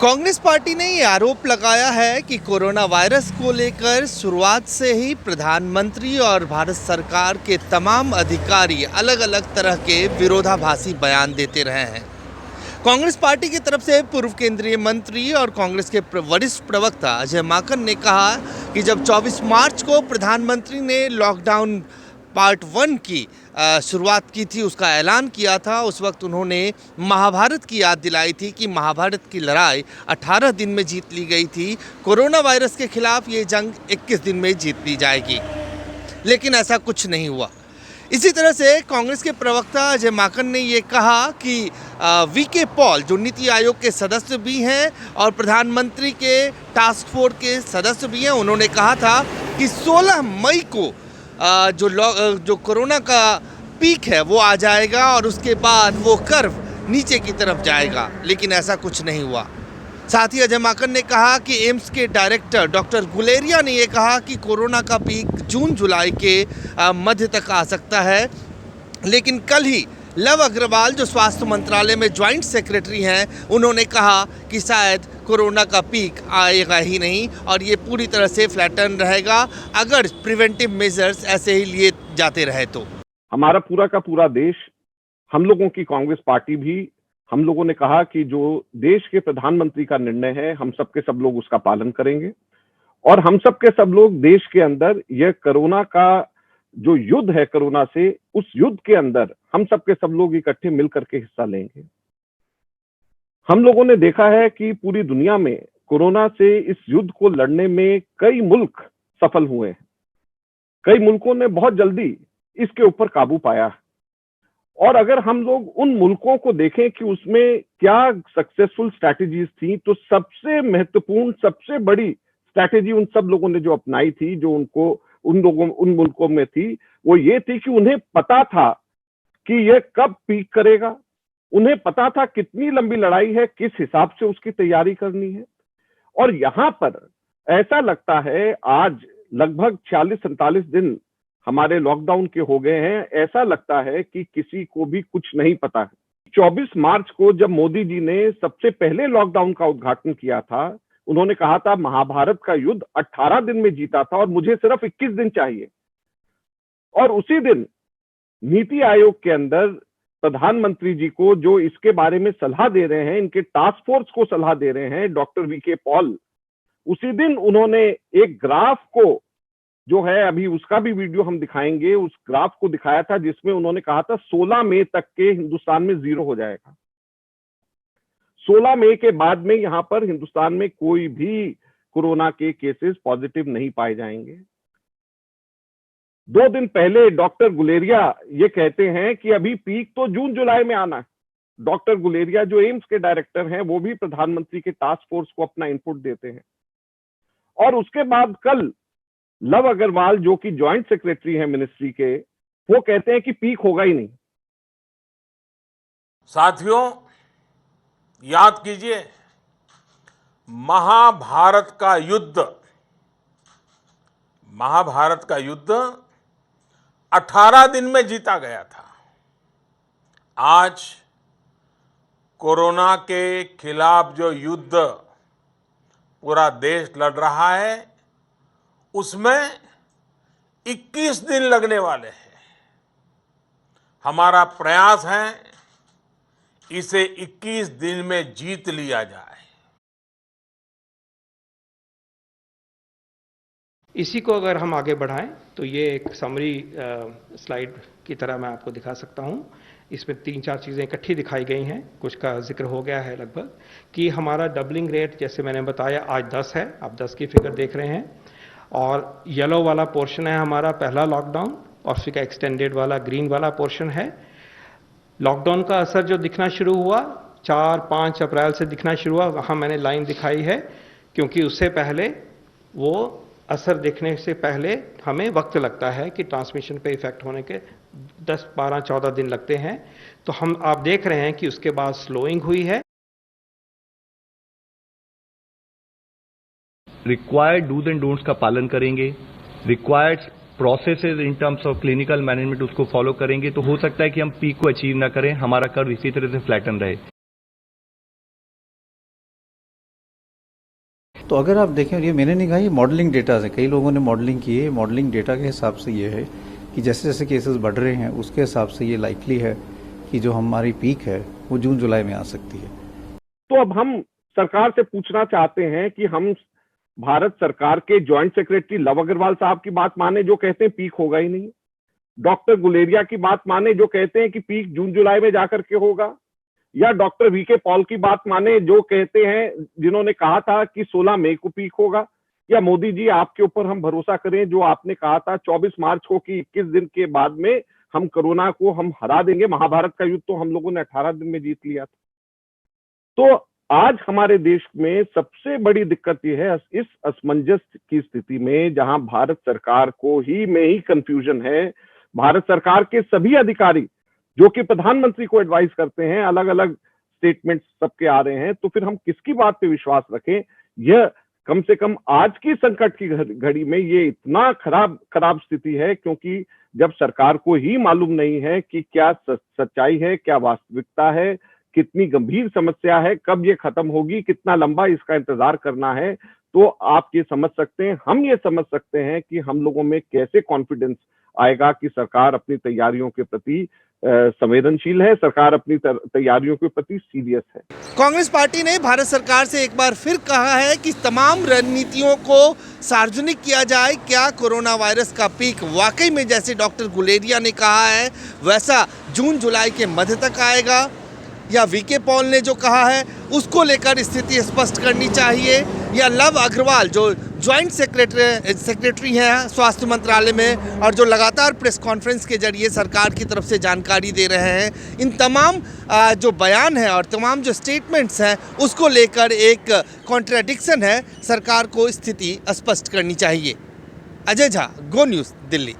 Congress party ने ये आरोप लगाया है कि कोरोना वायरस को लेकर शुरुआत से ही प्रधानमंत्री और भारत सरकार के तमाम अधिकारी अलग अलग तरह के विरोधाभासी बयान देते रहे हैं। कांग्रेस पार्टी की तरफ से पूर्व केंद्रीय मंत्री और कांग्रेस के वरिष्ठ प्रवक्ता अजय माकन ने कहा कि जब 24 मार्च को प्रधानमंत्री ने लॉकडाउन पार्ट 1 की शुरुआत की थी, उसका ऐलान किया था, उस वक्त उन्होंने महाभारत की याद दिलाई थी कि महाभारत की लड़ाई 18 दिन में जीत ली गई थी। कोरोना वायरस के खिलाफ ये जंग 21 दिन में जीत ली जाएगी, लेकिन ऐसा कुछ नहीं हुआ। इसी तरह से कांग्रेस के प्रवक्ता अजय माकन ने ये कहा कि वीके पॉल जो नीति आयोग के सदस्य भी हैं और प्रधानमंत्री के टास्क फोर्स के सदस्य भी हैं, उन्होंने कहा था कि 16 मई को जो कोरोना का पीक है वो आ जाएगा और उसके बाद वो कर्व नीचे की तरफ जाएगा, लेकिन ऐसा कुछ नहीं हुआ। साथ ही अजय माकन ने कहा कि एम्स के डायरेक्टर डॉक्टर गुलेरिया ने ये कहा कि कोरोना का पीक जून जुलाई के मध्य तक आ सकता है, लेकिन कल ही लव अग्रवाल जो स्वास्थ्य मंत्रालय में ज्वाइंट सेक्रेटरी हैं, उन्होंने कहा कि शायद कोरोना का पीक आएगा ही नहीं और ये पूरी तरह से फ्लैटन रहेगा अगर प्रिवेंटिव मेजर्स ऐसे ही लिए जाते रहे तो। हमारा पूरा का पूरा देश, हम लोगों की कांग्रेस पार्टी भी, हम लोगों ने कहा कि जो देश के प्रधानमंत्री का निर्णय है, हम सब के सब लोग उसका पालन करेंगे और हम सब के सब लोग देश के अंदर यह कोरोना का जो युद्ध है कोरोना से, उस युद्ध के अंदर हम सब के सब लोग इकट्ठे मिल करके हिस्सा लेंगे। हम लोगों ने देखा है कि पूरी दुनिया में कोरोना से इस युद्ध को लड़ने में कई मुल्क सफल हुए हैं। कई मुल्कों ने बहुत जल्दी इसके ऊपर काबू पाया और अगर हम लोग उन मुल्कों को देखें कि उसमें क्या सक्सेसफुल स्ट्रैटेजीज थी, तो सबसे महत्वपूर्ण, सबसे बड़ी स्ट्रैटेजी उन सब लोगों ने जो अपनाई थी, जो उन मुल्कों में थी, वो ये थी कि उन्हें पता था कि यह कब पीक करेगा, उन्हें पता था कितनी लंबी लड़ाई है, किस हिसाब से उसकी तैयारी करनी है। और यहाँ पर ऐसा लगता है आज लगभग 40-47 दिन हमारे लॉकडाउन के हो गए हैं, ऐसा लगता है कि किसी को भी कुछ नहीं पता है। 24 मार्च को जब मोदी जी ने सबसे पहले लॉकडाउन का उद्घाटन किया था, उन्होंने कहा था महाभारत का युद्ध 18 दिन में जीता था और मुझे सिर्फ 21 दिन चाहिए। और उसी दिन नीति आयोग के अंदर प्रधानमंत्री जी को जो इसके बारे में सलाह दे रहे हैं, इनके टास्क फोर्स को सलाह दे रहे हैं डॉक्टर वीके पॉल, उसी दिन उन्होंने एक ग्राफ को, जो है अभी उसका भी वीडियो हम दिखाएंगे, उस ग्राफ को दिखाया था जिसमें उन्होंने कहा था 16 मई तक के हिंदुस्तान में 0 हो जाएगा। 16 मई के बाद में यहां पर हिंदुस्तान में कोई भी कोरोना के केसेस पॉजिटिव नहीं पाए जाएंगे। 2 दिन पहले डॉक्टर गुलेरिया ये कहते हैं कि अभी पीक तो जून जुलाई में आना है। डॉक्टर गुलेरिया जो एम्स के डायरेक्टर हैं, वो भी प्रधानमंत्री के टास्क फोर्स को अपना इनपुट देते हैं। और उसके बाद कल लव अग्रवाल जो कि ज्वाइंट सेक्रेटरी है मिनिस्ट्री के, वो कहते हैं कि पीक होगा ही नहीं। साथियों, याद कीजिए, महाभारत का युद्ध 18 दिन में जीता गया था। आज कोरोना के खिलाफ जो युद्ध पूरा देश लड़ रहा है, उसमें 21 दिन लगने वाले हैं। हमारा प्रयास है इसे 21 दिन में जीत लिया जाए। इसी को अगर हम आगे बढ़ाएं तो ये एक समरी स्लाइड की तरह मैं आपको दिखा सकता हूं। इसमें 3-4 चीज़ें इकट्ठी दिखाई गई हैं, कुछ का जिक्र हो गया है लगभग, कि हमारा डबलिंग रेट जैसे मैंने बताया आज 10 है, आप 10 की फिगर देख रहे हैं। और येलो वाला पोर्शन है हमारा पहला लॉकडाउन और फिर एक्सटेंडेड वाला ग्रीन वाला पोर्शन है। लॉकडाउन का असर जो दिखना शुरू हुआ 4-5 अप्रैल से दिखना शुरू हुआ, वहाँ मैंने लाइन दिखाई है, क्योंकि उससे पहले वो असर दिखने से पहले हमें वक्त लगता है कि ट्रांसमिशन पे इफेक्ट होने के 10, 12, 14 दिन लगते हैं। तो आप देख रहे हैं कि उसके बाद स्लोइंग हुई है। रिक्वायर्ड डूज एंड डोंट्स का पालन करेंगे, required processes in terms of clinical management उसको फॉलो करेंगे, तो हो सकता है कि हम पीक को अचीव ना करें, हमारा कर्व इसी तरह से फ्लैटन रहे। तो अगर आप देखें, ये मैंने नहीं कहा, ये मॉडलिंग डेटा है, कई लोगों ने मॉडलिंग की है। मॉडलिंग डेटा के हिसाब से ये है कि जैसे जैसे केसेस बढ़ रहे हैं उसके हिसाब से ये लाइकली है कि जो हमारी पीक है वो जून जुलाई में आ सकती है। तो अब हम सरकार से पूछना चाहते हैं कि हम भारत सरकार के जॉइंट सेक्रेटरी लव अग्रवाल साहब की बात माने जो कहते हैं पीक होगा ही नहीं, डॉक्टर गुलेरिया की बात माने जो कहते हैं कि पीक जून जुलाई में जाकर के होगा, या डॉक्टर वीके पॉल की बात माने जो कहते हैं, जिन्होंने कहा था कि 16 मई को पीक होगा, या मोदी जी आपके ऊपर हम भरोसा करें जो आपने कहा था 24 मार्च को कि 21 दिन के बाद में हम कोरोना को हम हरा देंगे। महाभारत का युद्ध तो हम लोगों ने 18 दिन में जीत लिया था। तो आज हमारे देश में सबसे बड़ी दिक्कत यह है, इस असमंजस की स्थिति में जहां भारत सरकार को ही कंफ्यूजन है, भारत सरकार के सभी अधिकारी जो कि प्रधानमंत्री को एडवाइस करते हैं, अलग अलग स्टेटमेंट सबके आ रहे हैं, तो फिर हम किसकी बात पे विश्वास रखें? यह कम से कम आज की संकट की घड़ी में ये इतना खराब स्थिति है, क्योंकि जब सरकार को ही मालूम नहीं है कि क्या सच्चाई है, क्या वास्तविकता है, कितनी गंभीर समस्या है, कब ये खत्म होगी, कितना लंबा इसका इंतजार करना है, तो आप ये समझ सकते हैं, हम ये समझ सकते हैं कि हम लोगों में कैसे कॉन्फिडेंस आएगा कि सरकार अपनी तैयारियों के प्रति संवेदनशील है, सरकार अपनी तैयारियों के प्रति सीरियस है। कांग्रेस पार्टी ने भारत सरकार से एक बार फिर कहा है कि तमाम रणनीतियों को सार्वजनिक किया जाए। क्या कोरोना वायरस का पीक वाकई में जैसे डॉक्टर गुलेरिया ने कहा है वैसा जून जुलाई के मध्य तक आएगा, या वीके पॉल ने जो कहा है उसको लेकर स्थिति स्पष्ट करनी चाहिए, या लव अग्रवाल जो ज्वाइंट सेक्रेटरी हैं स्वास्थ्य मंत्रालय में और जो लगातार प्रेस कॉन्फ्रेंस के जरिए सरकार की तरफ से जानकारी दे रहे हैं, इन तमाम जो बयान है और तमाम जो स्टेटमेंट्स हैं उसको लेकर एक कॉन्ट्राडिक्शन है, सरकार को स्थिति स्पष्ट करनी चाहिए। अजय झा, गो न्यूज़, दिल्ली।